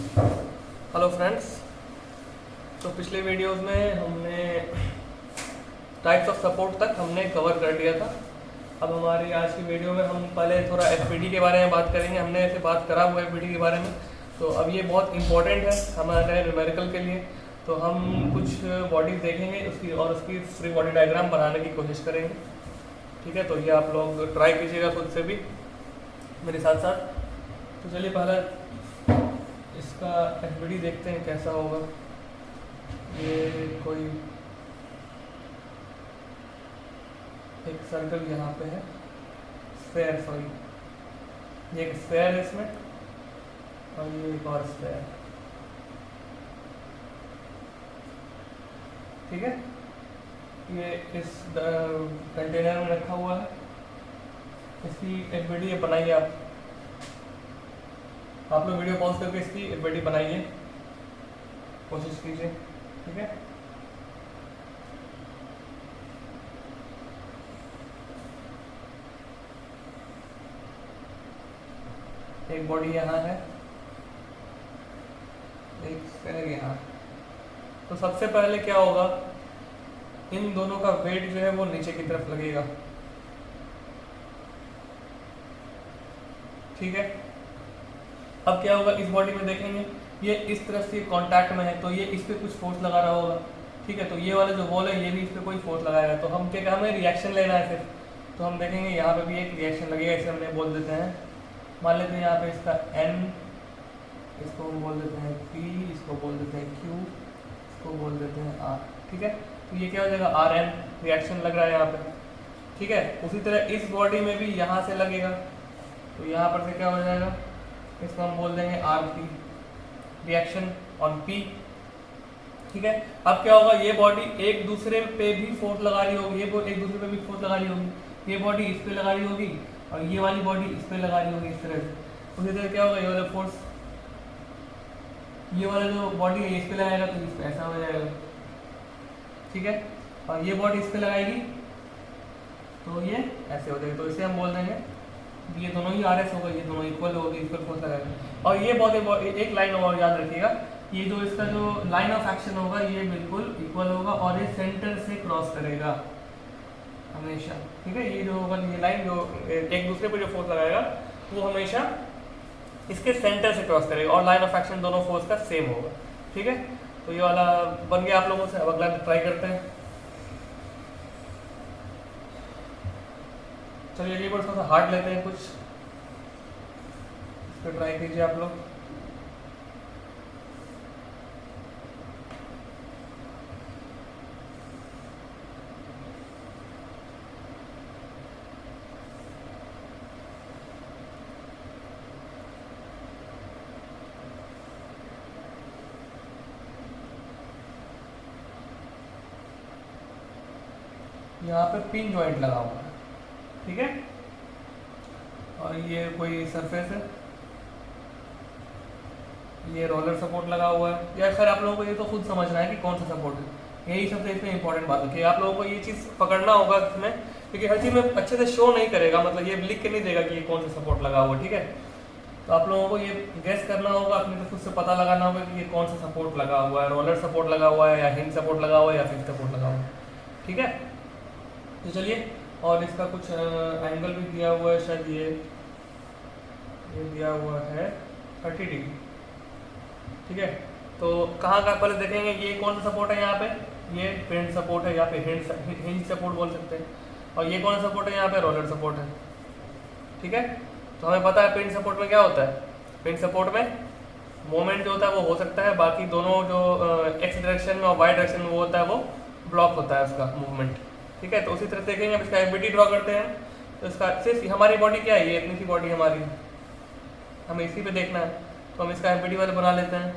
Hello friends. तो पिछले videos में हमने टाइप्स ऑफ सपोर्ट तक हमने कवर कर लिया था। अब हमारी आज की वीडियो में हम पहले थोड़ा एफपीडी के बारे में बात करेंगे। हमने ऐसे बात करा हुआ है एफपीडी के बारे में, तो अब ये बहुत इंपॉर्टेंट है हमारे न्यूमेरिकल के लिए। तो हम कुछ बॉडीज देखेंगे उसकी और उसकी फ्री बॉडी डायग्राम बनाने की कोशिश करेंगे। ठीक है, तो ये आप लोग ट्राई कीजिएगा खुद से भी मेरे साथ साथ। तो चलिए पहला इसका एफबीडी देखते हैं कैसा होगा। ये कोई एक सर्कल यहाँ पे है, स्फेयर, सॉरी ये एक स्फेयर है इसमें, और ये एक और स्फेयर। ठीक है, ये इस कंटेनर में रखा हुआ है। इसकी एफबीडी बनाइए आप लोग वीडियो पॉज करके इसकी एफबीडी बनाइए, कोशिश कीजिए। ठीक है, एक बॉडी यहाँ है, एक स्फेयर यहाँ। तो सबसे पहले क्या होगा, इन दोनों का वेट जो है वो नीचे की तरफ लगेगा। ठीक है, अब क्या होगा, इस बॉडी में देखेंगे ये इस तरफ से कांटेक्ट में है, तो ये इस पे कुछ फोर्स लगा रहा होगा। ठीक है, तो ये वाला जो वॉल है ये भी इस पे कोई फोर्स लगाएगा। तो हम क्या, हमें रिएक्शन लेना है सिर्फ। तो हम देखेंगे यहाँ पे भी एक रिएक्शन लगेगा, इसे हमने बोल देते हैं, मान लेते हैं यहाँ पे इसका N, इसको हम बोल देते हैं P, इसको बोल देते हैं Q, इसको बोल देते हैं R। ठीक है, तो ये क्या हो जाएगा, RN, रिएक्शन लग रहा है यहाँ पे। ठीक है, उसी तरह इस बॉडी में भी यहाँ से लगेगा, तो यहाँ पर से क्या हो जाएगा, इसको हम बोल देंगे RP, रिएक्शन ऑन P। ठीक है, अब क्या होगा, ये बॉडी एक दूसरे पे भी फोर्स लगा रही होगी, ये एक दूसरे पे भी फोर्स लगा रही होगी। ये बॉडी इस पे लगा रही होगी और ये वाली बॉडी इस पे लगा रही होगी, इस तरह से। उसी तरह क्या होगा, ये वाला फोर्स, ये वाला जो बॉडी है इस पे लगाएगा तो इस पे ऐसा हो जाएगा। ठीक है, और ये बॉडी इस पे लगाएगी तो ये ऐसे हो जाएगा। तो इसे हम बोल देंगे, ये दोनों ही RS होगा, ये दोनों इक्वल होगी, इक्वल फोर्स लगाएगा। और ये बहुत एक लाइन और याद रखिएगा, ये जो इसका जो लाइन ऑफ एक्शन होगा ये बिल्कुल इक्वल होगा और ये सेंटर से क्रॉस करेगा हमेशा। ठीक है, ये जो होगा, ये लाइन जो एक दूसरे पे जो फोर्स लगाएगा वो हमेशा इसके सेंटर से क्रॉस करेगा और लाइन ऑफ एक्शन दोनों फोर्स का सेम होगा। ठीक है, तो ये वाला बन गया आप लोगों से। अब अगला ट्राई करते हैं। चलिए ये थोड़ा सा हार्ड लेते हैं कुछ, इस पर ट्राई कीजिए आप लोग। यहाँ पे पिन जॉइंट लगा हुआ है। ठीक है, और ये कोई सरफेस है, ये रोलर सपोर्ट लगा हुआ है। या खैर आप लोगों को ये तो खुद समझना है कि कौन सा सपोर्ट है, यही सबसे इसमें इंपॉर्टेंट बात है कि आप लोगों को ये चीज़ पकड़ना होगा इसमें, क्योंकि हर चीज़ में अच्छे से शो नहीं करेगा, मतलब ये लिख के नहीं देगा कि ये कौन सा सपोर्ट लगा हुआ। ठीक है, तो आप लोगों को ये गेस करना होगा, अपने को खुद से पता लगाना होगा कि ये कौन सा सपोर्ट लगा हुआ है, रोलर सपोर्ट लगा हुआ है या हिंज सपोर्ट लगा हुआ है या फिक्स सपोर्ट लगा हुआ है। ठीक है, तो चलिए, और इसका कुछ एंगल भी दिया हुआ है, शायद ये दिया हुआ है 30 डिग्री। ठीक है, तो कहाँ का पहले देखेंगे, ये कौन सा सपोर्ट है, यहाँ पे ये पिन सपोर्ट है, यहाँ पे हिंज सपोर्ट बोल सकते हैं। और ये कौन सा सपोर्ट है, यहाँ पे रोलर सपोर्ट है। ठीक है, तो हमें पता है पिन सपोर्ट में क्या होता है, पिन सपोर्ट में मोमेंट जो होता है वो हो सकता है, बाकी दोनों जो एक्स डायरेक्शन में और वाई डायरेक्शन में वो होता है वो ब्लॉक होता है उसका मूवमेंट। ठीक है, तो उसी तरह देखेंगे। अब इसका एफबीडी ड्रॉ करते हैं। तो इसका सिर्फ हमारी बॉडी क्या है, ये इतनी सी बॉडी हमारी, हमें इसी पे देखना है, तो हम इसका एफबीडी वाले बना लेते हैं।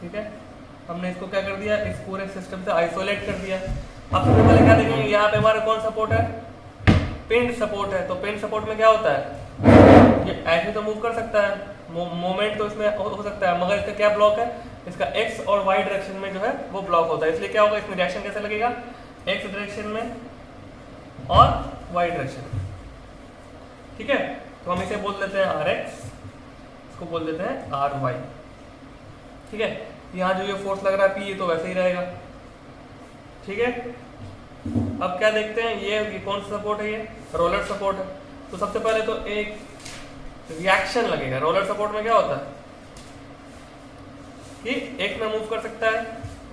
ठीक है, हमने इसको क्या कर दिया, इस पूरे सिस्टम से आइसोलेट कर दिया। अब सबसे पहले क्या देखेंगे, यहाँ पे हमारा कौन सपोर्ट है, पिन सपोर्ट है। तो पिन सपोर्ट में क्या होता है, ये ऐसे तो मूव कर सकता है, मोमेंट तो इसमें हो सकता है, मगर इसका क्या ब्लॉक है, इसका एक्स और वाई डायरेक्शन में जो है वो ब्लॉक होता है। इसलिए क्या होगा, इसमें रिएक्शन कैसे लगेगा, एक्स डायरेक्शन में और वाई डायरेक्शन में। ठीक है, तो हम इसे बोल देते हैं आर एक्स, इसको बोल देते हैं आर वाई। ठीक है, यहाँ जो ये फोर्स लग रहा है पी, ये तो वैसे ही रहेगा। ठीक है, अब क्या देखते हैं, ये कौन सा सपोर्ट है, ये रोलर सपोर्ट है। तो सबसे पहले तो एक रिएक्शन लगेगा। रोलर सपोर्ट में क्या होता है कि एक में मूव कर सकता है,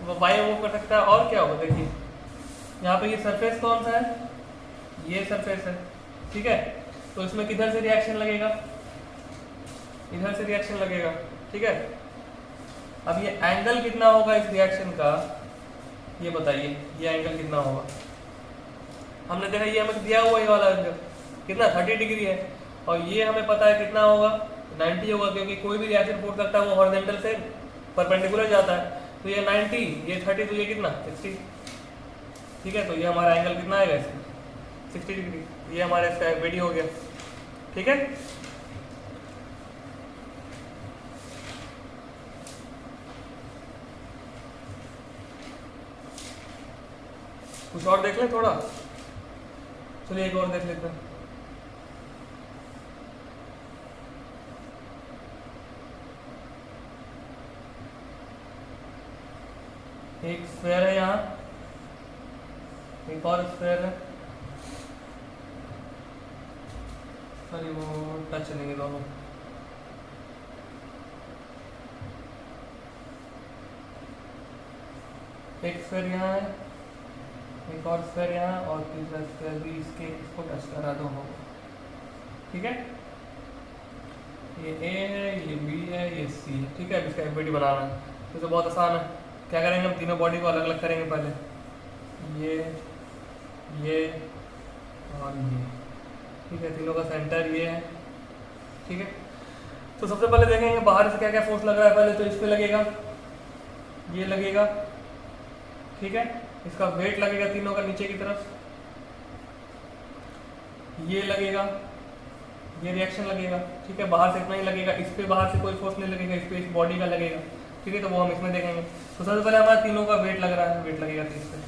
वो वाई में मूव कर सकता है, और क्या होगा देखिए यहाँ पे ये सरफेस कौन सा है, ये सरफेस है। ठीक है, तो इसमें किधर से रिएक्शन लगेगा, इधर से रिएक्शन लगेगा। ठीक है, अब ये एंगल कितना होगा इस रिएक्शन का, ये बताइए, ये एंगल कितना होगा। हमने देखा ये हमें दिया हुआ ये वाला एंगल कितना 30 डिग्री है, और ये हमें पता है कितना होगा 90 होगा, क्योंकि कोई भी रिएक्शन फोर्स लगता है वो हॉरिजॉन्टल से परपेंडिकुलर जाता है। तो ये 90, ये 30, तो ये कितना 60। ठीक है, तो ये हमारा एंगल कितना आएगा इसमें 60 डिग्री। ये हमारा इसका वीडियो हो गया। ठीक है, कुछ और देख लें थोड़ा, चलिए एक और देख लेते हैं। एक स्फेयर है यहाँ, एक और स्फेयर है, सॉरी वो टच नहीं दोनों। एक स्फेयर यहाँ है, एक और स्फेयर यहाँ, और तीसरा स्फेयर भी इसको टच करा दोनों को। ठीक है, ये ए है, ये बी है, ये सी है। ठीक है, अब इसका एफबीडी बनाना है तो बहुत आसान है। क्या करेंगे, हम तीनों बॉडी को अलग अलग करेंगे पहले, ये और ये। ठीक है, तीनों का सेंटर ये है। ठीक है, तो सबसे पहले देखेंगे बाहर से क्या क्या फोर्स लग रहा है। पहले तो इस पे लगेगा, ये लगेगा। ठीक है, इसका वेट लगेगा तीनों का नीचे की तरफ, ये लगेगा, ये रिएक्शन लगेगा। ठीक है, बाहर से इतना ही लगेगा, इस पे बाहर से कोई फोर्स नहीं लगेगा, इस पे इस बॉडी का लगेगा। ठीक है, तो वो हम इसमें देखेंगे। तो सबसे पहले हमारा तीनों का वेट लग रहा है, वेट लगेगा इस पे,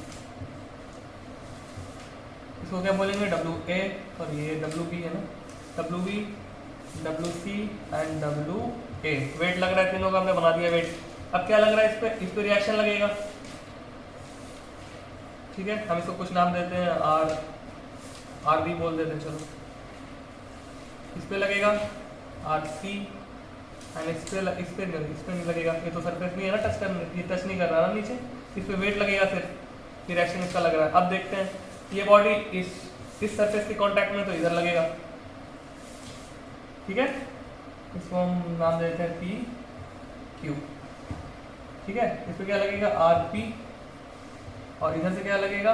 इसको क्या बोलेंगे डब्ल्यू ए, और ये डब्ल्यू बी है ना, W B, W C and W A. Weight लग रहा है तीनों का, हमने बना दिया वेट। अब क्या लग रहा है, इस पे रिएक्शन लगेगा। ठीक है, हम इसको कुछ नाम देते हैं, आर बी बोल देते हैं, चलो। इस पे लगेगा आर सी, एंड इस पे नहीं लगेगा, ये तो सरफेस नहीं है ना टच करने, ये टच नहीं कर रहा ना नीचे, इस पे वेट लगेगा, फिर रिएक्शन इसका लग रहा है। अब देखते हैं, ये बॉडी इस सरफेस के कांटेक्ट में, तो इधर लगेगा। ठीक है, इसको हम नाम देते हैं पी क्यू। ठीक है, इस पे क्या लगेगा आर पी, और इधर से क्या लगेगा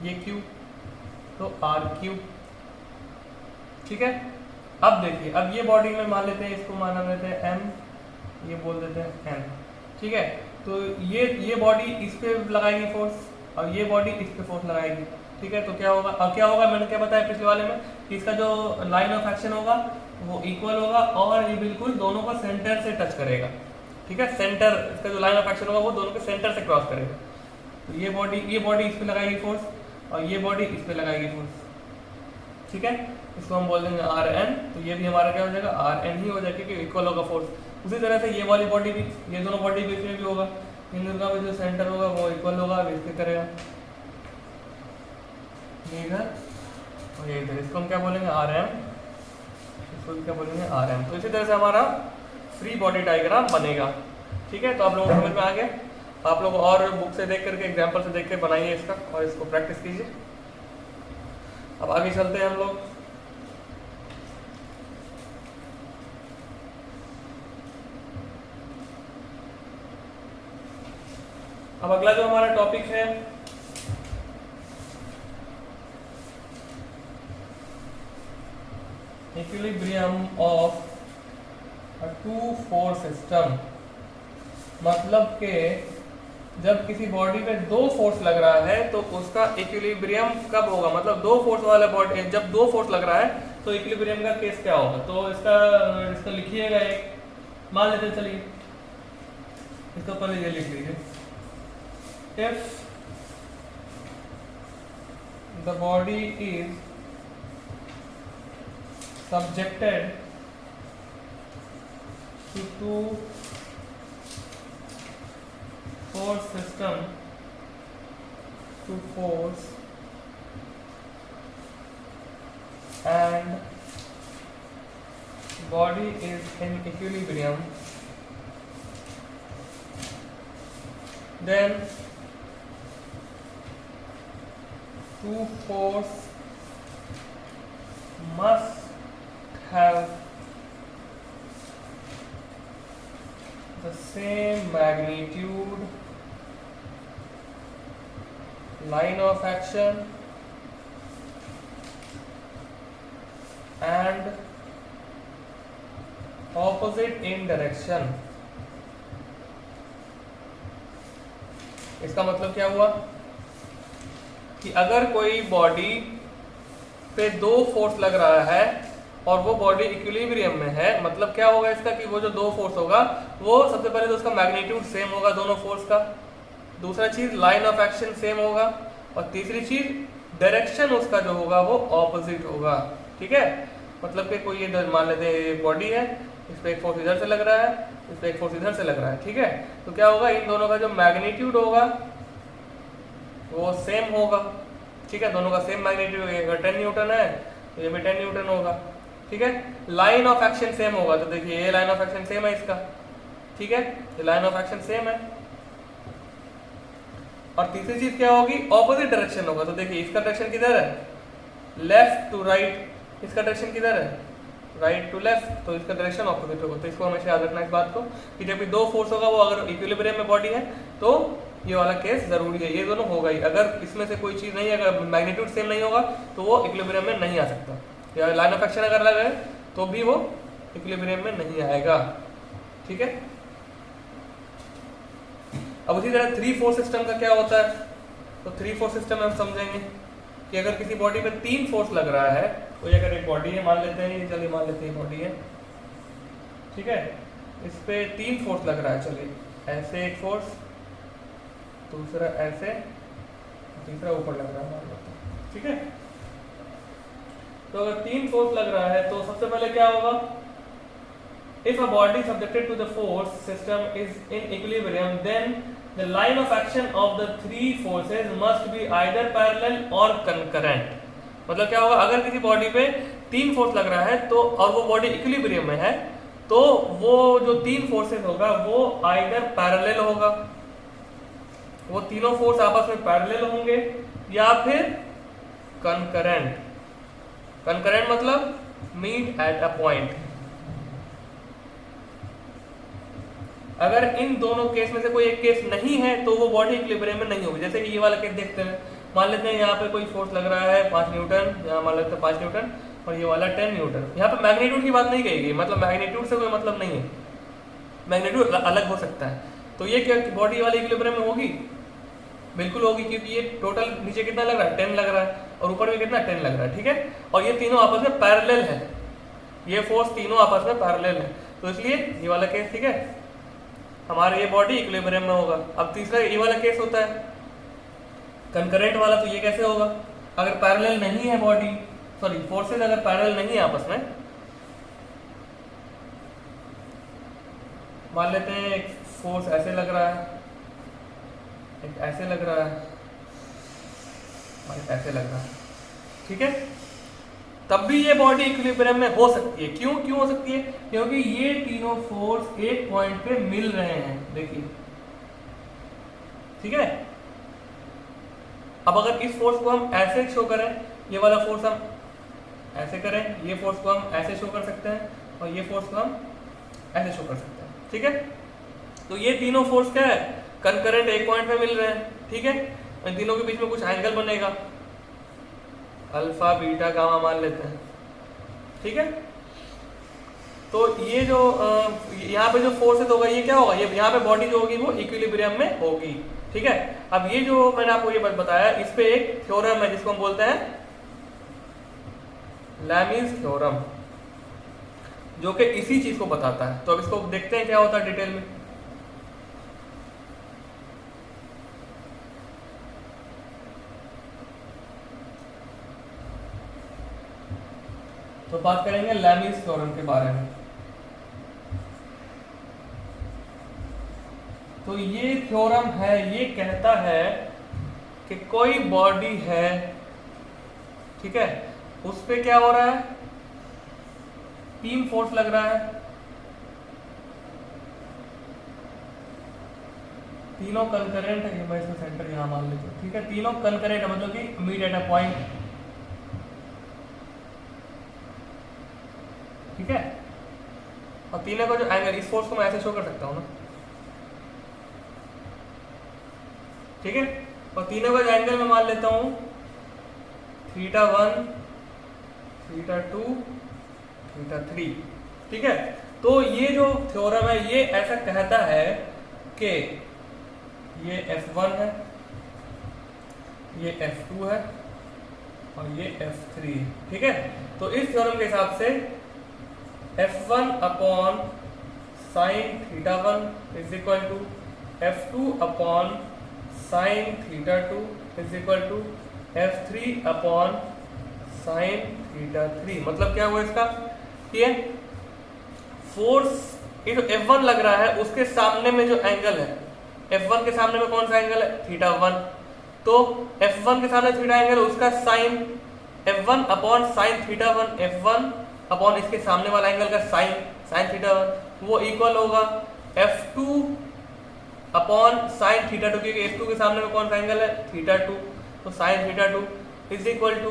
ये क्यू, तो आर क्यू। ठीक है, अब देखिए, अब ये बॉडी में मान लेते हैं, इसको माना लेते हैं एम, ये बोल देते हैं एन। ठीक है, तो ये बॉडी इस पे लगाएगी फोर्स, और ये बॉडी इस पे फोर्स लगाएगी। ठीक है, तो क्या होगा, अब क्या होगा, मैंने क्या बताया पिछले वाले में कि इसका जो लाइन ऑफ एक्शन होगा वो इक्वल होगा, और ये बिल्कुल दोनों को सेंटर से टच करेगा। ठीक है, सेंटर, इसका जो लाइन ऑफ एक्शन होगा वो दोनों के सेंटर से क्रॉस करेगा। तो ये बॉडी इस पे लगाएगी फोर्स, और ये बॉडी इस पे लगाएगी फोर्स। ठीक है, इसको हम बोल देंगे आर एन, तो ये भी हमारा क्या हो जाएगा आर एन ही हो जाएगा, क्योंकि इक्वल होगा फोर्स। उसी तरह से ये वाली बॉडी भी, ये दोनों बॉडी बीच में भी होगा, इन दोनों का भी जो सेंटर होगा वो इक्वल होगा, इसके करेगा ये इधर और ये इधर। इसको हम क्या बोलेंगे आर एम, इसको क्या बोलेंगे आर एम। तो इसी तरह से हमारा फ्री बॉडी डायग्राम बनेगा। ठीक है, तो आप लोगों को समझ में आ गया। आप लोग और बुक से देख करके, एग्जाम्पल से देख के बनाइए इसका, और इसको प्रैक्टिस कीजिए। अब आगे चलते हैं हम लोग। अब अगला जो हमारा टॉपिक है equilibrium of a two force system. मतलब के जब किसी बॉडी पे दो फोर्स लग रहा है तो उसका इक्विलिब्रियम कब होगा, मतलब दो फोर्स वाला बॉडी, जब दो फोर्स लग रहा है तो इक्विलिब्रियम का केस क्या होगा। तो इसका लिखिएगा, एक मान लेते चलिए, इसको पहले ये लिख लीजिए, if the body is subjected to two force system to force and body is in equilibrium, then two force must have the same magnitude, line of action and opposite in direction. इसका मतलब क्या हुआ कि अगर कोई body पे दो force लग रहा है और वो बॉडी इक्विलिब्रियम में है, मतलब क्या होगा इसका कि वो जो दो फोर्स होगा वो सबसे पहले तो उसका मैग्नीट्यूड सेम होगा दोनों फोर्स का, दूसरा चीज लाइन ऑफ एक्शन सेम होगा और तीसरी चीज डायरेक्शन उसका जो होगा वो ऑपोजिट होगा। ठीक है, मतलब कि कोई ये मान लेते हैं बॉडी है, इस पे एक फोर्स इधर से लग रहा है, इस पे एक फोर्स इधर से लग रहा है। ठीक है, तो क्या होगा इन दोनों का जो मैग्नीट्यूड होगा वो सेम होगा। ठीक है, दोनों का सेम मैग्नीट्यूड, अगर 10 न्यूटन है तो ये भी 10 न्यूटन होगा। ठीक है, लाइन ऑफ एक्शन सेम होगा, तो देखिए ये लाइन ऑफ एक्शन सेम है इसका। ठीक है, ये लाइन ऑफ एक्शन सेम है। और तीसरी चीज क्या होगी, ऑपोजिट डायरेक्शन होगा, तो देखिए इसका डायरेक्शन किधर है, लेफ्ट टू राइट, इसका डायरेक्शन किधर है, राइट टू लेफ्ट, तो इसका डायरेक्शन ऑपोजिट होगा। तो इसको हमेशा याद रखना इस बात को कि जब भी दो फोर्स होगा वो अगर इक्विलिब्रियम में बॉडी है तो ये वाला केस जरूरी है, ये दोनों होगा ही। अगर इसमें से कोई चीज नहीं है, अगर मैग्नीट्यूड सेम नहीं होगा तो वो इक्विलिब्रियम में नहीं आ सकता, या लाइन ऑफ एक्शन अगर अलग है तो भी वो इक्विलिब्रियम में नहीं आएगा। ठीक है, अब उसी तरह 3-4 सिस्टम का क्या होता है, तो 3-4 सिस्टम में हम समझेंगे कि अगर किसी बॉडी पे 3 फोर्स लग रहा है, तो ये अगर एक बॉडी है मान लेते हैं, चलिए मान लेते हैं बॉडी है। ठीक है, इस पे 3 फोर्स लग रहा है, चलिए ऐसे एक फोर्स, दूसरा ऐसे, तीसरा ऊपर लग रहा है मान लेते हैं। ठीक है, तो अगर 3 फोर्स लग रहा है तो सबसे पहले क्या होगा, if a body subjected to the force system is in equilibrium, then the line of action of the 3 forces must be either parallel or concurrent। मतलब क्या होगा, अगर किसी बॉडी पे 3 फोर्स लग रहा है तो और वो बॉडी इक्विलिब्रियम में है तो वो जो 3 फोर्सेस होगा वो आइदर पैरेलल होगा, वो तीनों फोर्स आपस में पैरेलल होंगे, या फिर कंकरेंट। कंकरेंट मतलब मीट एट अ पॉइंट। अगर इन दोनों केस में से कोई एक केस नहीं है तो वो बॉडी इक्विलिब्रियम में नहीं होगी। जैसे कि ये वाला केस देखते हैं, मान लेते हैं यहाँ पे कोई फोर्स लग रहा है 5 न्यूटन, यहाँ मान लेते हैं 5 न्यूटन और ये वाला 10 न्यूटन। यहाँ पे मैग्नीट्यूड की बात नहीं कही गई, मतलब मैग्नीट्यूड से कोई मतलब नहीं है, मैग्नीट्यूड अलग हो सकता है। तो ये क्या बॉडी वाली इक्विलिब्रियम में होगी, बिल्कुल होगी, क्योंकि ये टोटल नीचे कितना लग रहा है 10 लग रहा है और ऊपर भी कितना 10 लग रहा है। ठीक है, और ये तीनों आपस में पैरेलल है, ये फोर्स तीनों आपस में पैरेलल है, तो इसलिए ये वाला केस ठीक है हमारे ये बॉडी इक्विलिब्रियम में होगा। अब तीसरा ये वाला केस होता है कंकरेंट वाला, तो ये कैसे होगा, अगर पैरेलल नहीं है बॉडी, सॉरी फोर्सेस अगर पैरेलल नहीं है आपस में, मान लेते हैं एक फोर्स ऐसे लग रहा है, एक ऐसे लग रहा है, ऐसे लग रहा है। ठीक है, तब भी ये बॉडी इक्विलिब्रियम में हो सकती है। क्यों हो सकती है, क्योंकि ये तीनों फोर्स एक पॉइंट पे मिल रहे हैं, देखिए। ठीक है, अब अगर इस फोर्स को हम ऐसे शो करें, ये वाला फोर्स हम ऐसे करें, ये फोर्स को हम ऐसे शो कर सकते हैं और ये फोर्स को हम ऐसे शो कर सकते हैं। ठीक है, तो ये तीनों फोर्स क्या है, कंकरेंट एक पॉइंट पे मिल रहे हैं। ठीक है, इन तीनों के बीच में कुछ एंगल बनेगा, अल्फा बीटा गामा मान लेते हैं। ठीक है, तो ये जो यहाँ पे जो फोर्सेस होगा ये क्या होगा, ये यहाँ पे बॉडी जो होगी वो इक्विलिब्रियम में होगी। ठीक है, अब ये जो मैंने आपको ये बताया, इस पे एक थ्योरम है जिसको हम बोलते हैं लैमीज थ्योरम, जो कि इसी चीज को बताता है। तो अब इसको देखते हैं क्या होता है डिटेल में। तो बात करेंगे लैमीज थ्योरम के बारे में। तो ये थ्योरम है, ये कहता है कि कोई बॉडी है, ठीक है, उस पे क्या हो रहा है, तीन फोर्स लग रहा है, तीनों कंकरेंट है। मैं इसमें सेंटर यहां मान लेता हूं, ठीक है, तीनों कंकरेंट है, मतलब कि मीट एट अ पॉइंट, ठीक है। और तीनों का जो एंगल, इस फोर्स को मैं ऐसे शो कर सकता हूं ना, ठीक है। और तीनों का जो एंगल मैं मान लेता हूं θ1, θ2, θ3, ठीक है। तो ये जो थ्योरम है ये ऐसा कहता है कि ये F1 है, ये F2 है और ये F3 है, ठीक है। तो इस थ्योरम के हिसाब से F1 upon sine θ1 is equal to F2 upon sine θ2 is equal to F3 upon sine θ3। मतलब क्या हुआ इसका, ये फोर्स, ये जो F1 लग रहा है उसके सामने में जो एंगल है, F1 के सामने में कौन सा एंगल है, θ1, तो F1 के सामने थीटा एंगल, उसका sine F1 upon sine θ1, F1 upon इसके सामने वाला एंगल का साइन θ1, वो इक्वल होगा F2 अपॉन साइन θ2, क्योंकि F2 के सामने में कौन सा एंगल है, θ2, तो sine θ2 is equal to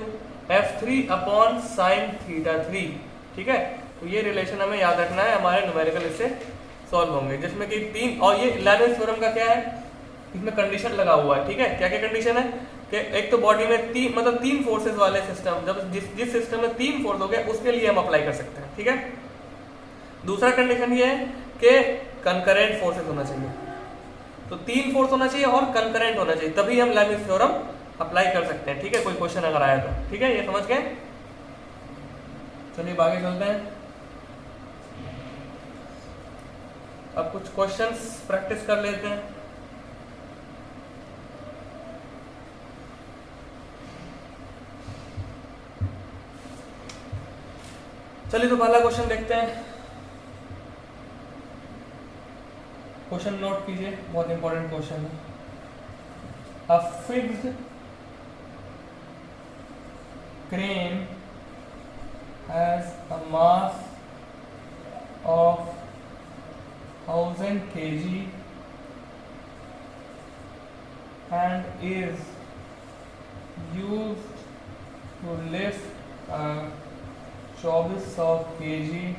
F3 upon sine θ3, ठीक है। तो ये रिलेशन हमें याद रखना है, हमारे न्यूमेरिकल इससे सॉल्व होंगे, जिसमें कि तीन, और ये लैमीज थ्योरम का क्या है, इसमें कंडीशन लगा हुआ है, ठीक है। क्या क्या कंडीशन है कि एक तो बॉडी में तीन, मतलब तीन फोर्सेस वाले सिस्टम, जब जिस सिस्टम में तीन फोर्स हो गया उसके लिए हम अप्लाई कर सकते हैं, ठीक है। दूसरा कंडीशन ये है कि कंकरेंट फोर्सेस होना चाहिए, तो तीन फोर्स होना चाहिए और कंकरेंट होना चाहिए, तभी हम लैमीज थ्योरम अप्लाई कर सकते हैं, ठीक है। कोई क्वेश्चन अगर आया तो, ठीक है, ये समझ गए। चलिए आगे चलते हैं। अब कुछ क्वेश्चंस प्रैक्टिस कर लेते हैं। चलिए तो पहला क्वेश्चन देखते हैं। क्वेश्चन नोट कीजिए, बहुत इंपॉर्टेंट क्वेश्चन है। A fixed crane has a mass of 1000 kg and is used to lift a 2400 kg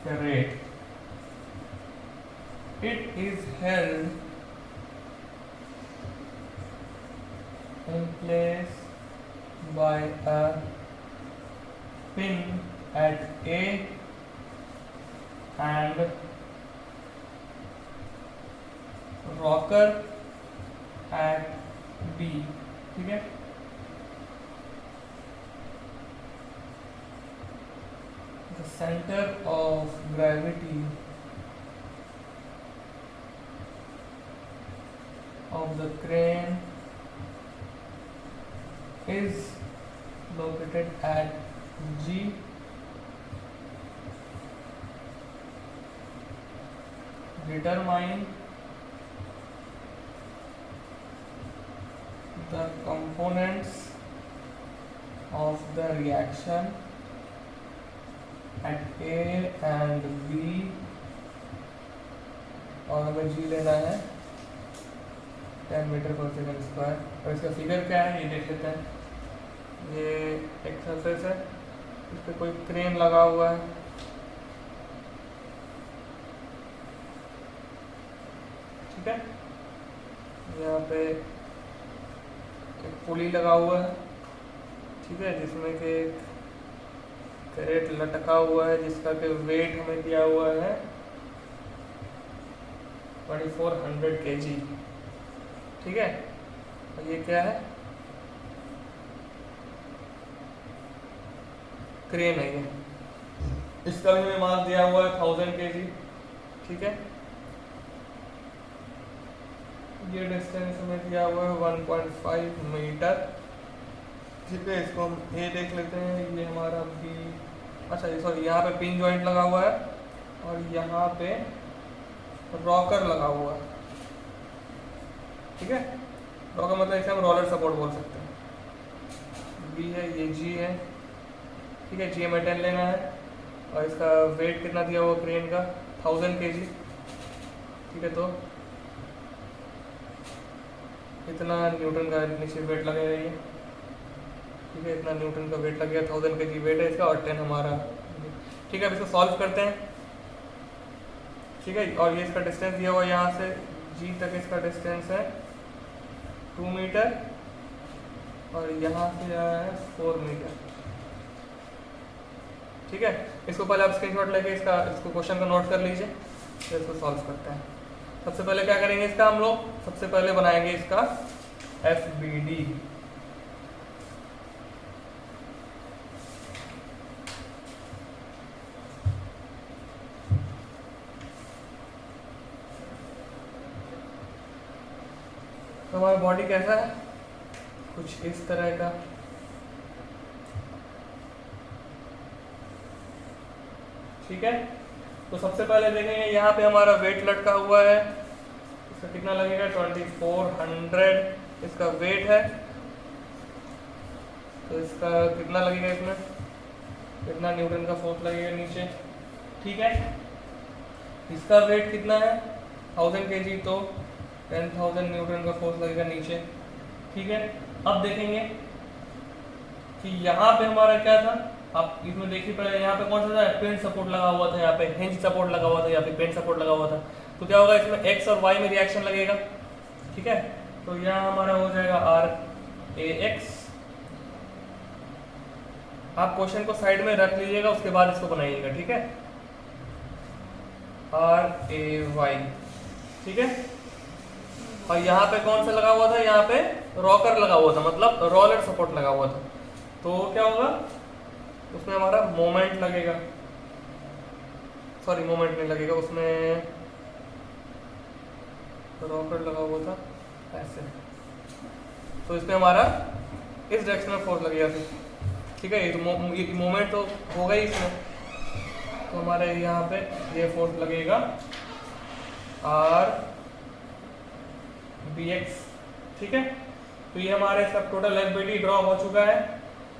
crate. It is held in place by a pin at A and rocker at B, ठीक है। The center of gravity of the crane is located at G. Determine the components of the reaction at A and B, और हमें G लेना है 10 metre पर second square. और इसका figure क्या है ये देख लेते हैं। ये एक सरफेस है, इस पर कोई क्रेन लगा हुआ है, ठीक है। यहाँ पे एक पुली लगा हुआ है, ठीक है, जिसमें कि एक कैरेट लटका हुआ है जिसका कि वेट हमें दिया हुआ है 2400 kg, ठीक है। और ये क्या है, क्रेन है ये, इसका भी हमें मास दिया हुआ है 1000 kg, ठीक है। ये डिस्टेंस हमें दिया हुआ है 1.5 मीटर, ठीक है, इसको हम ए देख लेते हैं। ये हमारा बी, अच्छा ये सॉरी, यहाँ पे पिन जॉइंट लगा हुआ है और यहाँ पे रॉकर लगा हुआ है। ठीक है, रॉकर मतलब इसे हम रोलर सपोर्ट बोल सकते हैं। बी है, ये जी है। ठीक है, जी हमें 10 लेना है और इसका वेट कितना दिया हुआ क्रेन का 1000 kg। ठीक है, तो इतना न्यूटन का नीचे वेट लगेगा ये। ठीक है, इतना न्यूटन का वेट लगेगा, 1000 kg वेट है इसका और 10 हमारा। ठीक है, अब इसको सॉल्व करते हैं। ठीक है, और ये इसका डिस्टेंस दिया हुआ यहाँ से जी तक, इसका डिस्टेंस है 2 मीटर और यहाँ से आया है 4 मीटर। ठीक है, इसको पहले आप स्क्रीनशॉट लेके इसको क्वेश्चन को नोट कर लीजिए, फिर इसको सॉल्व करते हैं। सबसे पहले क्या करेंगे इसका हम लोग, सबसे पहले बनाएंगे इसका FBD। तो हमारा बॉडी कैसा है, कुछ इस तरह का। ठीक है, तो सबसे पहले देखेंगे यहाँ पे हमारा वेट लटका हुआ है, इसका कितना लगेगा 2400 इसका वेट है। तो इसका कितना लगेगा, इसमें कितना न्यूटन का फोर्स लगेगा नीचे। ठीक है, इसका वेट कितना है 1000 kg, तो 10,000 न्यूटन का फोर्स लगेगा नीचे। ठीक है, अब देखेंगे कि यहाँ पे हमारा क्या था, आप इसमें देखिए पहले यहाँ पे कौन सा था, पेंट सपोर्ट लगा हुआ था, यहाँ पे हिंज सपोर्ट लगा हुआ था, यहाँ पे पेंट सपोर्ट लगा हुआ था। तो क्या होगा, इसमें एक्स और वाई में रिएक्शन लगेगा। ठीक है, तो यहाँ हमारा हो जाएगा RAX। आप क्वेश्चन को साइड में रख लीजिएगा, उसके बाद इसको बनाइएगा। ठीक है, RAY। ठीक है, और यहाँ पे कौन सा लगा हुआ था, यहाँ पे रॉकर लगा हुआ था, मतलब रोलर सपोर्ट लगा हुआ था। तो क्या होगा, उसमें हमारा मोमेंट लगेगा, सॉरी मोमेंट नहीं लगेगा, उसमें रॉकर लगा हुआ था ऐसे, तो इसमें हमारा इस डायरेक्शन में फोर्स लगेगा फिर। ठीक है, ये मोमेंट तो होगा ही इसमें, तो हमारे यहाँ पे ये फोर्स लगेगा RBX। ठीक है, तो ये हमारे इसका टोटल FBD ड्रॉ हो चुका है।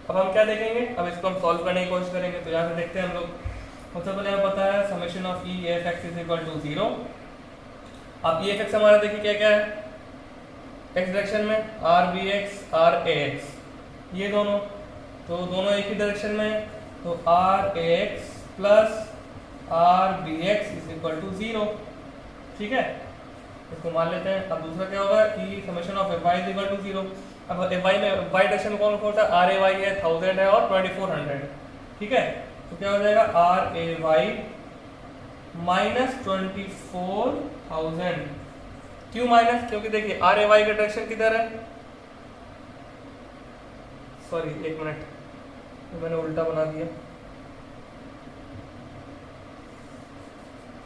अब हम क्या देखेंगे, अब इसको हम सॉल्व करने की कोशिश करेंगे। तो यहाँ से देखते हैं हम लोग, सबसे पहले हमें पता है summation of EFX is equal to 0। अब EFX हमारा देखिए क्या क्या है, x डायरेक्शन में RBX RAX, ये दोनों, तो दोनों एक ही डायरेक्शन में, तो RAX plus RBX is equal to 0। ठीक है, इसको मान लेते हैं। अब दूसरा क्या होगा कि summation of FY is equal to 0। अब FY में y डायरेक्शन में कौन कौन सा, RAY है 1000 है और 2400। ठीक है, तो क्या हो जाएगा RAY माइनस 24,000। क्यों माइनस, क्योंकि देखिए RAY का डायरेक्शन किधर है, सॉरी एक मिनट, तो मैंने उल्टा बना दिया,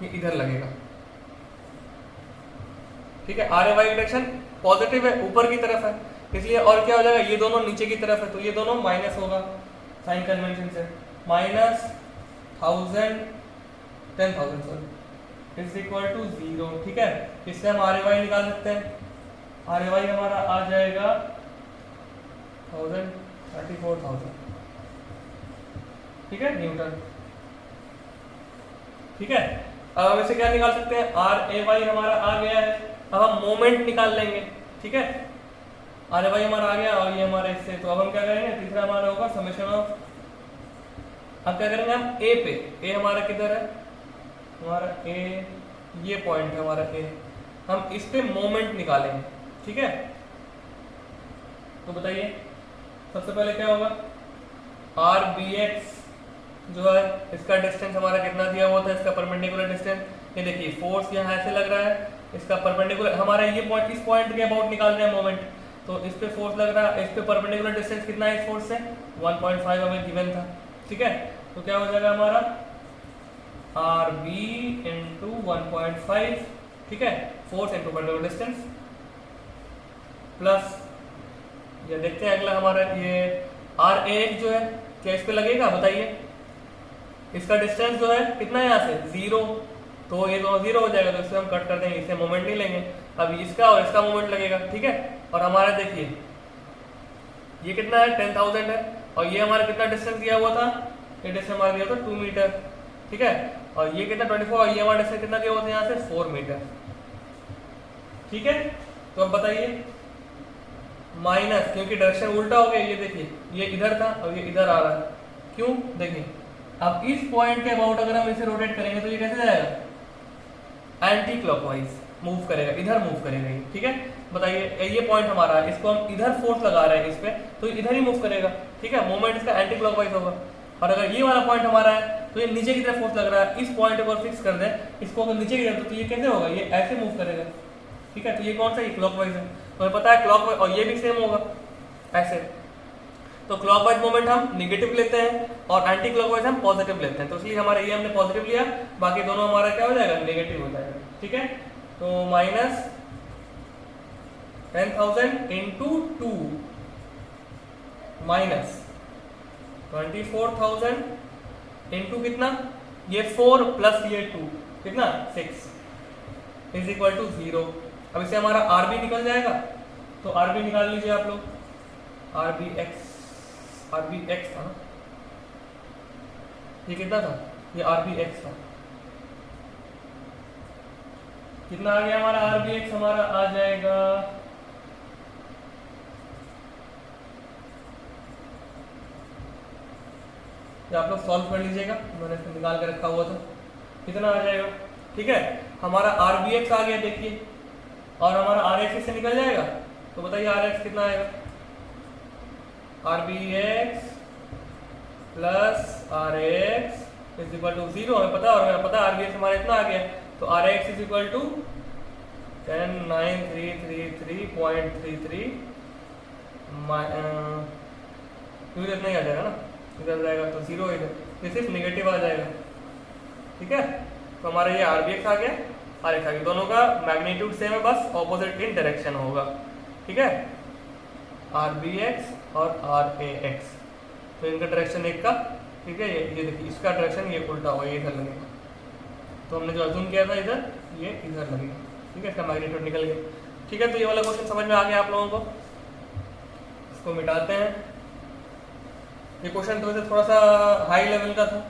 ये इधर लगेगा। ठीक है, RAY का डायरेक्शन पॉजिटिव है, ऊपर की तरफ है, इसलिए और क्या हो जाएगा, ये दोनों नीचे की तरफ है, तो ये दोनों माइनस होगा साइन कन्वेंशन से, minus 10,000 sorry is equal to 0। ठीक है, इससे हम RAY निकाल सकते हैं। RAY हमारा आ जाएगा 34,000। ठीक है, न्यूटन। ठीक है, अब हम इसे क्या निकाल सकते हैं, RAY हमारा आ गया है। अब हम मोमेंट निकाल लेंगे। ठीक है, RAY हमारा आ गया और ये हमारा इससे, तो अब हम क्या करेंगे, तीसरा हमारा होगा समेशन ऑफ, अब क्या करेंगे हम A पे, A हमारा किधर है, हमारा A ये पॉइंट है हमारा A, हम इस पे मोमेंट निकालेंगे। ठीक है, तो बताइए सबसे पहले क्या होगा, RBX जो है इसका डिस्टेंस हमारा कितना दिया हुआ था, इसका परपेंडिकुलर डिस्टेंस, ये देखिए फोर्स यहाँ ऐसे लग रहा है, इसका परपेंडिकुलर हमारा ये पॉइंट, इस पॉइंट के अबाउट निकाल रहे हैं मोमेंट, तो इस पे फोर्स लग रहा है, इस पे परपेंडिकुलर डिस्टेंस कितना है इस फोर्स से 1.5 हमें गिवन था। ठीक है, तो क्या हो जाएगा हमारा RB इंटू 1.5। ठीक है, force into perpendicular distance plus ये देखते हैं अगला हमारा ये आर ए एक्स जो है क्या इस पे लगेगा बताइए, इसका डिस्टेंस जो है कितना है यहाँ से 0, तो ये दोनों 0 हो जाएगा, तो इससे हम कट कर देंगे, इससे मोमेंट नहीं लेंगे। अब इसका और इसका मोमेंट लगेगा, ठीक है। और हमारा देखिए ये कितना है 10,000 है, और ये हमारा कितना डिस्टेंस दिया हुआ था, ये डिस्टेंस हमारा दिया था 2 मीटर, ठीक है। और ये कितना 24, और ये हमारा डिस्टेंस कितना दिया हुआ था यहाँ से 4 मीटर, ठीक है। तो अब बताइए माइनस, क्योंकि डायरेक्शन उल्टा हो गया, ये देखिए ये इधर था और ये इधर आ रहा है, क्यों देखिए। अब इस पॉइंट के अबाउट अगर हम इसे रोटेट करेंगे तो ये कैसे जाएगा, एंटी क्लॉकवाइज मूव करेगा, इधर मूव करेगा ये, ठीक है। बताइए ये पॉइंट हमारा है, इसको हम इधर फोर्स लगा रहे हैं इस पे, तो इधर ही मूव करेगा, ठीक है। मोमेंट इसका एंटी क्लॉकवाइज होगा। और अगर ये वाला पॉइंट हमारा है तो ये नीचे की तरफ फोर्स लग रहा है, इस पॉइंट को फिक्स कर दें, इसको अगर नीचे की तरफ, तो ये कैसे होगा, ये ऐसे मूव करेगा, ठीक है। तो ये कौन सा, ये क्लॉकवाइज है, तो हमें पता है क्लॉकवाइज, और ये भी सेम होगा ऐसे। तो क्लॉकवाइज मोमेंट हम नेगेटिव लेते हैं और एंटी क्लॉकवाइज हम पॉजिटिव लेते हैं, तो इसलिए हमारे ये हमने पॉजिटिव लिया, बाकी दोनों हमारा क्या हो जाएगा, नेगेटिव हो जाएगा, ठीक है। तो माइनस 10,000 इंटू 2 माइनस 24,000 इंटू कितना, ये 4 प्लस ये 2 कितना 6 इज इक्वल टू 0। अब इसे हमारा आर बी निकल जाएगा, तो आर बी निकाल लीजिए आप लोग, आर बी एक्स था ना, ये कितना था, ये आर बी एक्स था, कितना आ गया हमारा आर बी एक्स, हमारा आ जाएगा आप लोग सॉल्व कर लीजिएगा, मैंने इसको निकाल के रखा हुआ था, कितना आ जाएगा, ठीक है। हमारा आर बी एक्स आ गया देखिए, और हमारा आर एक्स से निकल जाएगा, तो बताइए आर एक्स कितना आएगा, R B X plus R X is equal to 0, हमें पता है, और हमें पता है आर बी एक्स हमारा इतना आ गया, तो R X is equal to 10,9333.33 इतना ही आ जाएगा ना, इधर जाएगा तो 0 इधर, ये सिर्फ नेगेटिव आ जाएगा, ठीक है। तो हमारा ये आर बी एक्स आ गया, आर एक्स आ गया, दोनों का मैग्नीट्यूड सेम है, बस ऑपोजिट इन डायरेक्शन होगा, ठीक है। आर बी एक्स और आर ए एक्स, तो इनका डायरेक्शन एक का, ठीक है। ये देखिए इसका डायरेक्शन ये उल्टा होगा, ये इधर लगेगा, तो हमने जो अज्यूम किया था इधर, ये इधर लगेगा, ठीक है। इसका मैग्नीट्यूड निकल गया, ठीक है। तो ये वाला क्वेश्चन समझ में आ गया आप लोगों को, इसको मिटाते हैं। ये क्वेश्चन तो वैसे थोड़ा सा हाई लेवल का था,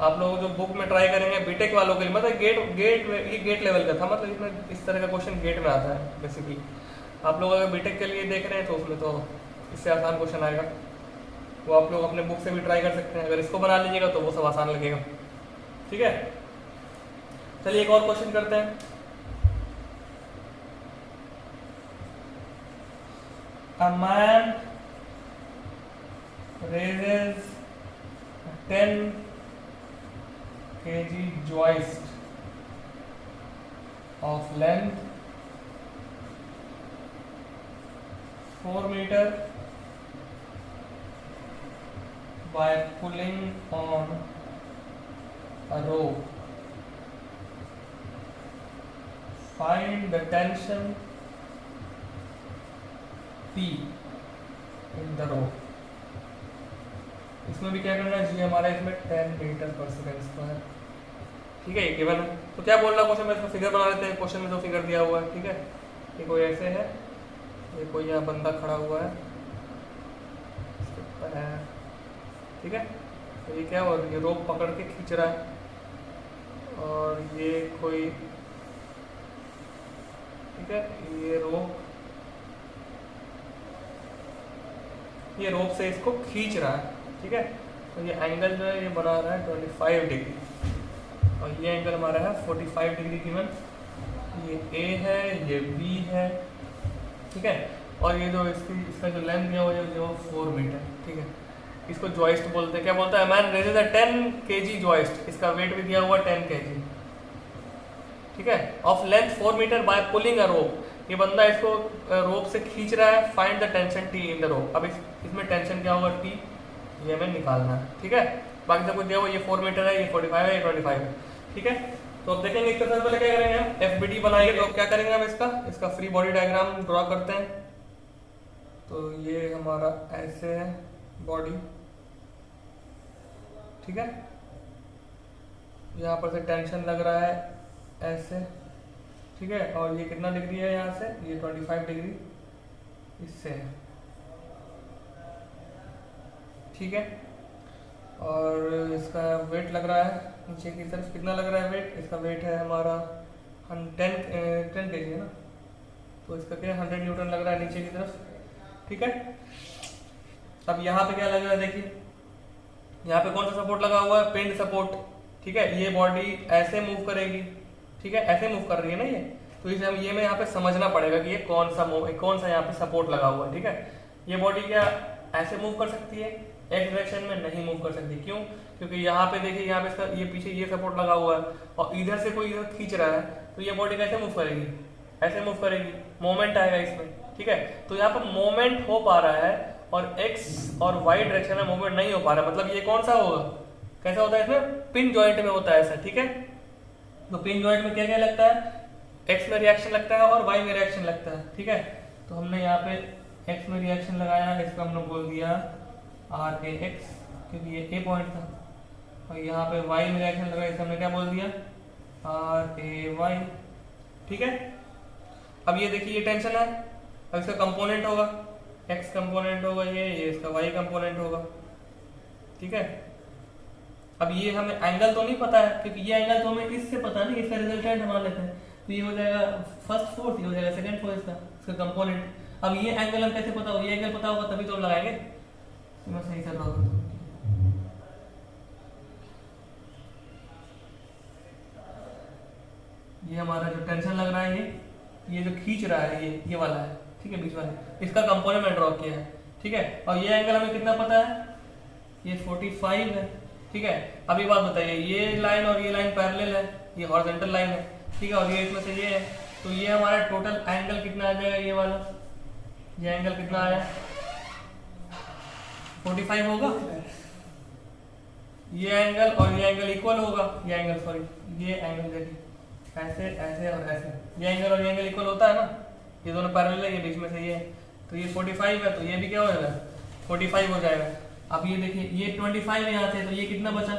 आप लोग जो बुक में ट्राई करेंगे बीटेक वालों के लिए, मतलब ये गेट लेवल का था, मतलब इसमें इस तरह का क्वेश्चन गेट में आता है बेसिकली। आप लोग अगर बीटेक के लिए देख रहे हैं तो उसमें तो इससे आसान क्वेश्चन आएगा, वो आप लोग अपने बुक से भी ट्राई कर सकते हैं, अगर इसको बना लीजिएगा तो वो सब आसान लगेगा, ठीक है। चलिए एक और क्वेश्चन करते हैं। A man raises a 10 kg joist of length 4 meter by pulling on a rope. Find the tension P in the rope. इसमें भी क्या करना है जी, हमारा इसमें 10 मीटर पर सेकेंड स्क्वायर, ठीक है, ये गिवन है। तो क्या बोल रहा है क्वेश्चन में, इसको फिगर बना लेते हैं। क्वेश्चन में जो फिगर दिया हुआ है, ठीक है, ये कोई ऐसे है, ये कोई यहाँ बंदा खड़ा हुआ है, ठीक है। तो ये क्या हो रहा है, ये रोप पकड़ के खींच रहा है, और ये कोई, ठीक है, ये रोप से इसको खींच रहा है, ठीक है। तो ये एंगल जो है ये बना रहा है 25 डिग्री, और ये एंगल हमारा है 45 डिग्री गिवन। ये ए है, ये बी है, ठीक है। और ये जो इसका जो लेंथ दिया हुआ है जो 4 मीटर, ठीक है। इसको जॉइस्ट बोलते हैं। क्या बोलता है, man raises a 10 kg joist, इसका वेट भी दिया हुआ 10 kg, ठीक है, of length 4 metre by pulling a rope. ये बंदा इसको रोप से खींच रहा है। Find the tension T in the rope. अब इसमें टेंशन क्या होगा, टी, ये हमें निकालना है, ठीक है। बाकी सब कुछ दिया हुआ, ये 4 मीटर है, ये 45 है, ये 25 है, ठीक है। तो अब देखेंगे इसके साथ पहले क्या करेंगे हम, एफबीडी बनाएंगे। तो अब क्या करेंगे हम, इसका फ्री बॉडी डायग्राम ड्रॉ करते हैं। तो ये हमारा ऐसे है बॉडी, ठीक है। यहाँ पर से टेंशन लग रहा है ऐसे, ठीक है। और ये कितना डिग्री है यहाँ से, ये 25 डिग्री इससे है, ठीक है। और इसका वेट लग रहा है नीचे की तरफ, कितना लग रहा है वेट, इसका वेट है हमारा 10 kg है ना, तो इसका क्या 100 न्यूटन लग रहा है नीचे की तरफ, ठीक है। अब यहाँ पे क्या लग रहा है, देखिए यहाँ पे कौन सा सपोर्ट लगा हुआ है, पिंड सपोर्ट, ठीक है। ये बॉडी ऐसे मूव करेगी, ठीक है, ऐसे मूव कर रही है ना ये, तो इसे हम ये में यहाँ पे समझना पड़ेगा कि ये कौन सा यहाँ पे सपोर्ट लगा हुआ है, ठीक है। ये बॉडी क्या ऐसे मूव कर सकती है, एक डायरेक्शन में नहीं मूव कर सकती, क्यों, क्योंकि यहाँ पे देखिए यहाँ पे इसका ये पीछे ये सपोर्ट लगा हुआ है और इधर से कोई इधर खींच रहा है, तो ये बॉडी कैसे मूव करेगी, ऐसे मूव करेगी, मोमेंट आएगा इसमें, ठीक है। तो यहाँ पर मोमेंट हो पा रहा है और एक्स और वाई डायरेक्शन में मूवमेंट नहीं हो पा रहा, मतलब ये कौन सा होगा, कैसा होता है इसमें, पिन जॉइंट में होता है ऐसा, ठीक है। तो पिन जॉइंट में क्या क्या लगता है, एक्स में रिएक्शन लगता है और वाई में रिएक्शन लगता है, ठीक है। तो हमने यहाँ पे एक्स में रिएक्शन लगाया, इसको हमने बोल दिया आर ए एक्स, क्योंकि ये ए पॉइंट था, और यहाँ पे वाई में रिएक्शन लगाया, इसको हमने क्या बोल दिया आर ए वाई, ठीक है। अब ये देखिए ये टेंशन है, अब इसका कंपोनेंट होगा, एक्स कंपोनेंट होगा ये इसका वाई कंपोनेंट होगा, ठीक है। अब ये हमें एंगल तो नहीं पता है, क्योंकि ये एंगल तो हमें इससे पता नहीं, इसका रिजल्टेंट हम मान लेते हैं, तो ये हो जाएगा फर्स्ट फोर्थ, ये हो जाएगा सेकंड फोर्थ, इसका कंपोनेंट। अब ये एंगल हम कैसे पता होगा, ये एंगल पता होगा तभी तो हम लगाएंगे, तो मैं सही कर रहा हूँ। ये हमारा जो टेंशन लग रहा है, ये जो खींच रहा है ये वाला है, ठीक है, बीच वाला, इसका कंपोनेंट मैंने ड्रॉ किया है, ठीक है। और ये एंगल हमें कितना पता है, ये 45 है, ठीक है। अभी बात बताइए, ये लाइन और ये लाइन पैरेलल है, ये हॉरिजॉन्टल लाइन है, ठीक है, और ये इसमें से ये है, तो ये हमारा टोटल एंगल कितना आ जाएगा, ये वाला ये एंगल कितना आया 45 होगा, ये एंगल और ये एंगल इक्वल होगा, ये एंगल सॉरी ये एंगल देखिए ऐसे ऐसे और ऐसे, ये एंगल और ये एंगल इक्वल होता है ना, ये दोनों पैरेलल है, ये बीच में से ये, तो ये 45 है, तो ये भी क्या हो जाएगा 45 हो जाएगा। अब ये देखिए ये 25 यहाँ से, तो ये कितना बचा,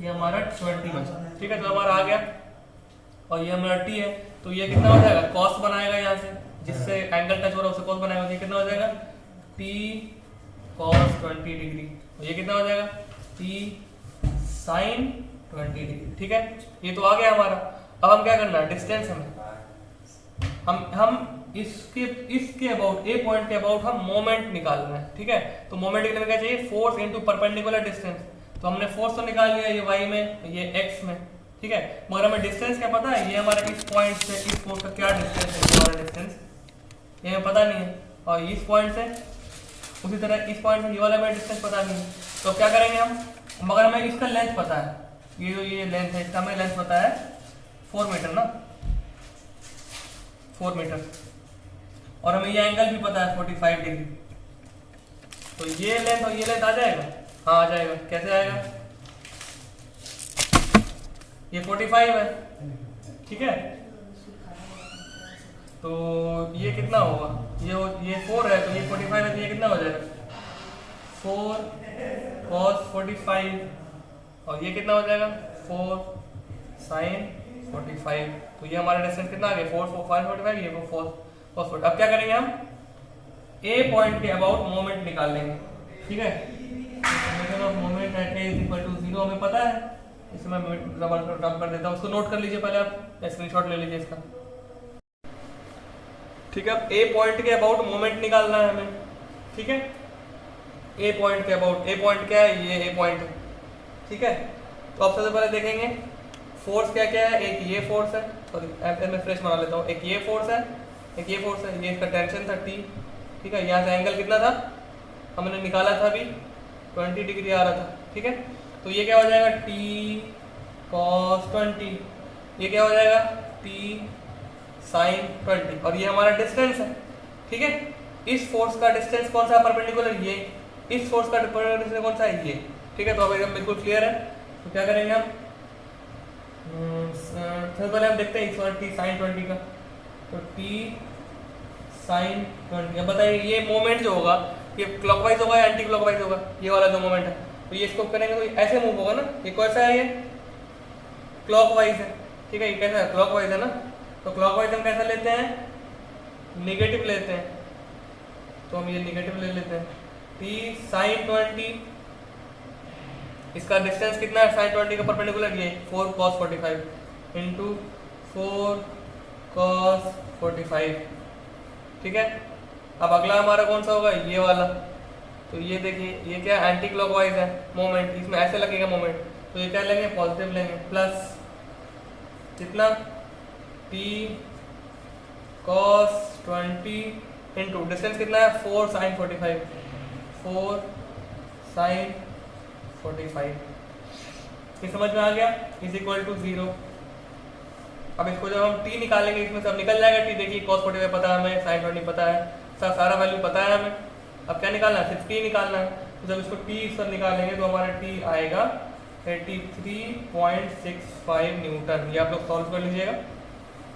ये हमारा 20 बचा, ठीक है। तो हमारा आ गया, और ये हमारा टी है, तो ये कितना हो जाएगा, कॉस बनाएगा यहाँ से, जिससे एंगल टच हो रहा है उससे कॉस बनाएगा, तो ये कितना हो जाएगा टी कॉस 20 डिग्री, तो ये कितना हो जाएगा टी साइन 20 डिग्री, ठीक है। ये तो आ गया हमारा। अब हम क्या करना है, डिस्टेंस हम इसके अबाउट ए पॉइंट के अबाउट हम मोमेंट निकालना है, ठीक है। तो मोमेंट के लिए क्या चाहिए, फोर्स इनटू परपेंडिकुलर डिस्टेंस, तो हमने फोर्स तो निकाल लिया, ये वाई में ये एक्स में, ठीक है। मगर हमें डिस्टेंस क्या पता है, ये हमारा इस पॉइंट से इस फोर्स का क्या डिस्टेंस है, हमारा डिस्टेंस ये हमें पता नहीं है, और इस पॉइंट से उसी तरह इस पॉइंट से ये वाला हमें डिस्टेंस पता नहीं है, तो क्या करेंगे हम, मगर हमें इसका लेंथ पता है, ये जो ये लेंथ है इसका हमें लेंथ पता है 4 मीटर ना, 4 मीटर, और हमें ये एंगल भी पता है 45 डिग्री, तो ये लेंथ और ये लेंथ आ जाएगा, हाँ आ जाएगा। कैसे आएगा, ये 45 है, ठीक है, तो ये कितना होगा, ये 4 है, तो ये 45 है, तो ये कितना हो जाएगा 4 cos 45, और ये कितना हो जाएगा 4 sin 45, तो ये हमारा डिस्टेंस कितना आ गया 4 45, ये 4 cos 40। अब क्या करेंगे हम, ए पॉइंट के अबाउट मोमेंट निकाल लेंगे, ठीक है। Summation of moment at A is equal to 0 हमें पता है, इसे मैं रब कर देता हूँ, उसको नोट कर लीजिए पहले, आप स्क्रीनशॉट ले लीजिए इसका, ठीक है। अब ए पॉइंट के अबाउट मोमेंट निकालना है हमें, ठीक है। ए पॉइंट के अबाउट, ए पॉइंट क्या है, ये ए पॉइंट है, ठीक है। तो अब सबसे पहले देखेंगे फोर्स क्या क्या है, एक ये फोर्स है, सॉरी मैं फ्रेश बना लेता हूँ, एक ये फोर्स है, एक ये फोर्स है, ये इसका टेंशन था टी, ठीक है। यहाँ से एंगल कितना था हमने निकाला था अभी 20 डिग्री आ रहा था, ठीक है। तो ये क्या हो जाएगा टी कॉस 20, ये क्या हो जाएगा टी साइन 20, और ये हमारा डिस्टेंस है, ठीक है। इस फोर्स का डिस्टेंस कौन सा है परपेंडिकुलर, ये, इस फोर्स का डिस्टेंस कौन सा है ये, ठीक है। तो अब एकदम बिल्कुल क्लियर है, तो क्या करेंगे हम, सबसे पहले हम देखते हैं इस टी साइन 20 का, तो टी साइन 20। अब बताइए ये मोमेंट जो होगा ये क्लॉकवाइज होगा या एंटी क्लॉकवाइज होगा, ये वाला जो मोमेंट है, तो ये इसको करेंगे तो ऐसे मूव होगा ना, ये कैसा है, ये क्लॉकवाइज है, ठीक है, ये कैसा है, क्लॉकवाइज है ना, तो क्लॉकवाइज हम कैसा लेते हैं, नेगेटिव लेते हैं, तो हम ये नेगेटिव ले लेते हैं, t साइन 20, इसका डिस्टेंस कितना है साइन 20 का परपेंडिकुलर, ये 4 cos 45 इंटू 4 cos 45, ठीक है। अब अगला हमारा कौन सा होगा, ये वाला, तो ये देखिए ये क्या एंटी क्लॉकवाइज है मोमेंट, इसमें ऐसे लगेगा मोमेंट, तो ये क्या लेंगे, पॉजिटिव लेंगे, प्लस कितना t cos 20 इंटू डिस्टेंस कितना है 4 sin 45, 4 sin 45, ये समझ में आ गया, इज इक्वल टू 0। अब इसको जब हम t निकालेंगे इसमें सब निकल जाएगा, t देखिए cos 45 पता है हमें, sin 20 पता है, सारा वैल्यू पता है हमें, अब क्या निकालना है, सिर्फ t निकालना है, तो जब इसको t इस पर निकालेंगे तो हमारा t आएगा 83.65 न्यूटन, ये आप लोग सॉल्व कर लीजिएगा,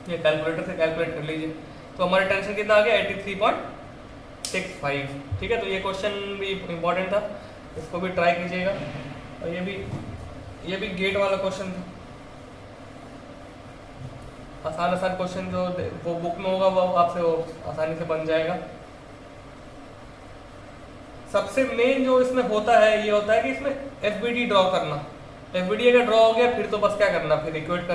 ये कैलकुलेटर से कैलकुलेट कर लीजिए, तो हमारा टेंशन कितना आ गया 83.65, ठीक है। तो ये क्वेश्चन भी इम्पोर्टेंट था, इसको भी ट्राई कीजिएगा, और ये भी गेट वाला क्वेश्चन था, आसान क्वेश्चन जो वो बुक में होगा वो आपसे वो आसानी से बन जाएगा। सबसे मेन जो इसमें होता है ये होता है कि इसमें एफबीडी ड्रॉ करना, एफबीडी अगर ड्रॉ हो गया फिर तो बस क्या करना, फिर इक्वेट करना।